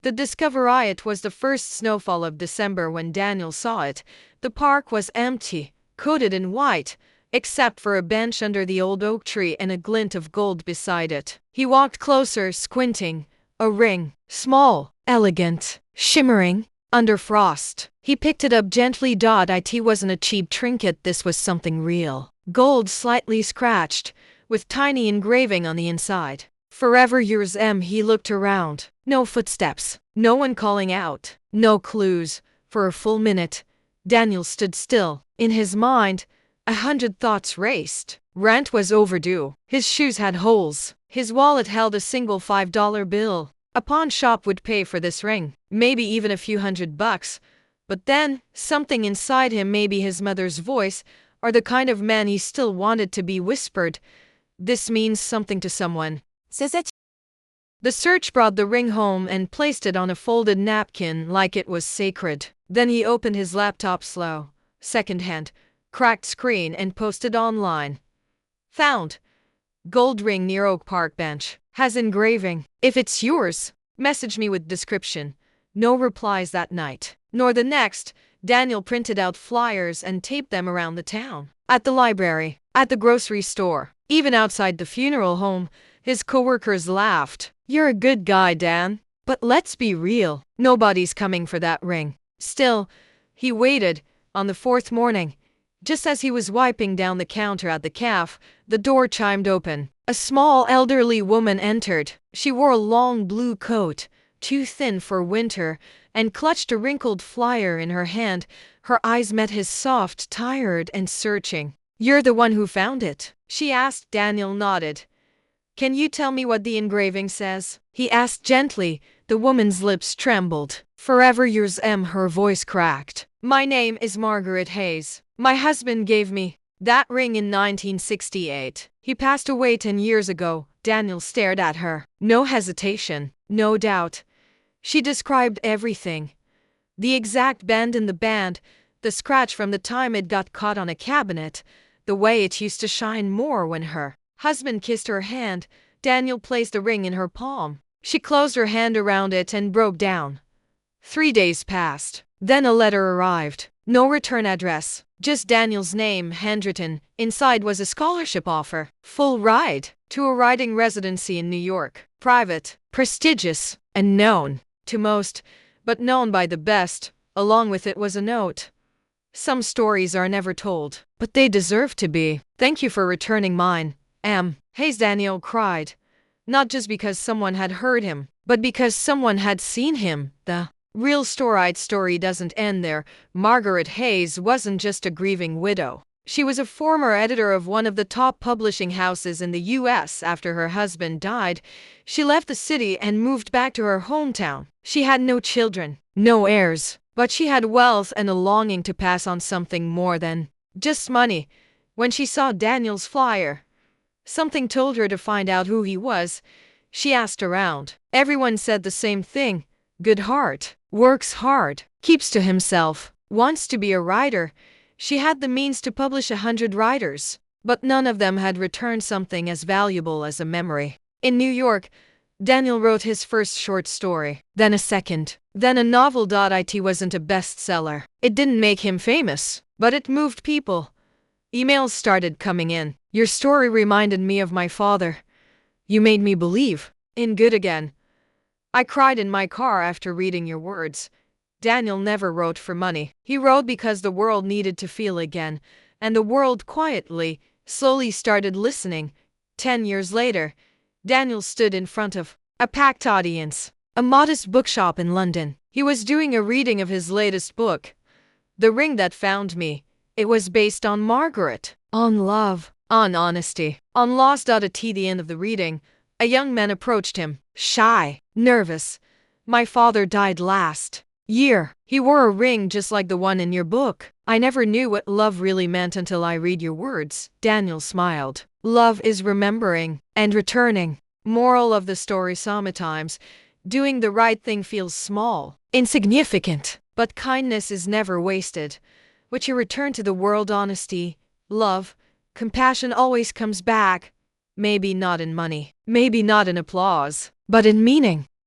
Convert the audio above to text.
The discovery it was the first snowfall of December when Daniel saw it. The park was empty, coated in white, except for a bench under the old oak tree and a glint of gold beside it. He walked closer, squinting. A ring, small, elegant, shimmering, under frost. He picked it up gently. It wasn't a cheap trinket, this was something real. Gold, slightly scratched, with tiny engraving on the inside. Forever yours, M. He looked around. No footsteps, no one calling out, no clues. For a full minute, Daniel stood still. In his mind, 100 thoughts raced. Rent was overdue. His shoes had holes. His wallet held a single $5 bill. A pawn shop would pay for this ring, maybe even a few $100. But then, something inside him, maybe his mother's voice, or the kind of man he still wanted to be, whispered, "This means something to someone." The search brought the ring home and placed it on a folded napkin like it was sacred. Then he opened his laptop, slow, second-hand, cracked screen, and posted online. Found. Gold ring near Oak Park bench. Has engraving. If it's yours, message me with description. No replies that night. Nor the next. Daniel printed out flyers and taped them around the town. At the library, at the grocery store, even outside the funeral home, his coworkers laughed. "You're a good guy, Dan. But let's be real. Nobody's coming for that ring." Still, he waited. On the fourth morning, just as he was wiping down the counter at the cafe, the door chimed open. A small elderly woman entered. She wore a long blue coat, too thin for winter, and clutched a wrinkled flyer in her hand. Her eyes met his, soft, tired, and searching. "You're the one who found it?" she asked. Daniel nodded. "Can you tell me what the engraving says?" he asked gently. The woman's lips trembled. "Forever yours, M." Her voice cracked. "My name is Margaret Hayes. My husband gave me that ring in 1968. He passed away 10 years ago." Daniel stared at her. No hesitation, no doubt. She described everything. The exact bend in the band, the scratch from the time it got caught on a cabinet, the way it used to shine more when her husband kissed her hand. Daniel placed the ring in her palm. She closed her hand around it and broke down. 3 days passed. Then a letter arrived. No return address, just Daniel's name handwritten. Inside was a scholarship offer. Full ride to a writing residency in New York. Private, prestigious, and known to most, but known by the best. Along with it was a note. "Some stories are never told, but they deserve to be. Thank you for returning mine, M." Hayes, Daniel cried. Not just because someone had heard him, but because someone had seen him. The real story doesn't end there. Margaret Hayes wasn't just a grieving widow. She was a former editor of one of the top publishing houses in the U.S. After her husband died, she left the city and moved back to her hometown. She had no children, no heirs, but she had wealth and a longing to pass on something more than just money. When she saw Daniel's flyer, something told her to find out who he was. She asked around. Everyone said the same thing. Good heart, works hard, keeps to himself, wants to be a writer. She had the means to publish 100 writers, but none of them had returned something as valuable as a memory. In New York, Daniel wrote his first short story, then a second, then a novel. It wasn't a bestseller. It didn't make him famous, but it moved people. Emails started coming in. "Your story reminded me of my father. You made me believe in good again. I cried in my car after reading your words." Daniel never wrote for money. He wrote because the world needed to feel again, and the world quietly, slowly started listening. 10 years later, Daniel stood in front of a packed audience, a modest bookshop in London. He was doing a reading of his latest book, The Ring That Found Me. It was based on Margaret, on love, on honesty, on loss. At the end of the reading, a young man approached him, shy, nervous. "My father died last year. He wore a ring just like the one in your book. I never knew what love really meant until I read your words." Daniel smiled. Love is remembering and returning. Moral of the story: sometimes doing the right thing feels small, insignificant, but kindness is never wasted. What you return to the world, honesty, love, compassion, always comes back. Maybe not in money, maybe not in applause, but in meaning.